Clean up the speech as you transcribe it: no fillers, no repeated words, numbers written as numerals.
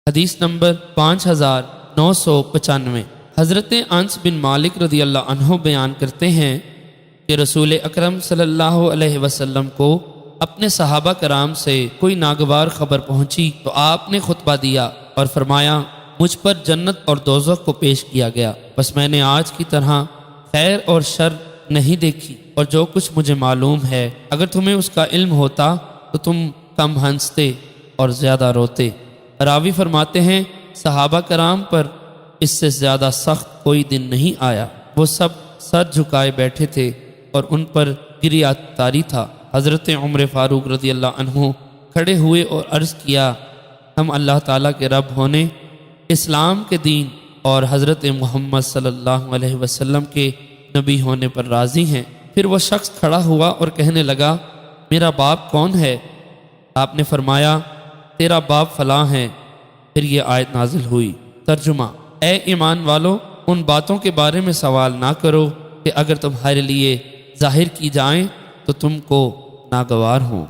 حدیث نمبر 5995۔ حضرت انس بن مالک رضی اللہ عنہ بیان کرتے ہیں کہ رسول اکرم صلی اللہ علیہ وسلم کو اپنے صحابہ کرام سے کوئی ناگوار خبر پہنچی تو آپ نے خطبہ دیا اور فرمایا، مجھ پر جنت اور دوزخ کو پیش کیا گیا، بس میں نے آج کی طرح خیر اور شر نہیں دیکھی، اور جو کچھ مجھے معلوم ہے اگر تمہیں اس کا علم ہوتا تو تم کم ہنستے اور زیادہ روتے۔ راوی فرماتے ہیں صحابہ کرام پر اس سے زیادہ سخت کوئی دن نہیں آیا، وہ سب سر جھکائے بیٹھے تھے اور ان پر گریہ طاری تھا۔ حضرت عمر فاروق رضی اللہ عنہ کھڑے ہوئے اور عرض کیا، ہم اللہ تعالیٰ کے رب ہونے، اسلام کے دین اور حضرت محمد صلی اللہ علیہ وسلم کے نبی ہونے پر راضی ہیں۔ پھر وہ شخص کھڑا ہوا اور کہنے لگا، میرا باپ کون ہے؟ آپ نے فرمایا، تیرا باپ فلاں ہے۔ پھر یہ آیت نازل ہوئی۔ ترجمہ: اے ایمان والو، ان باتوں کے بارے میں سوال نہ کرو کہ اگر تمہارے لیے ظاہر کی جائیں تو تم کو ناگوار ہوں۔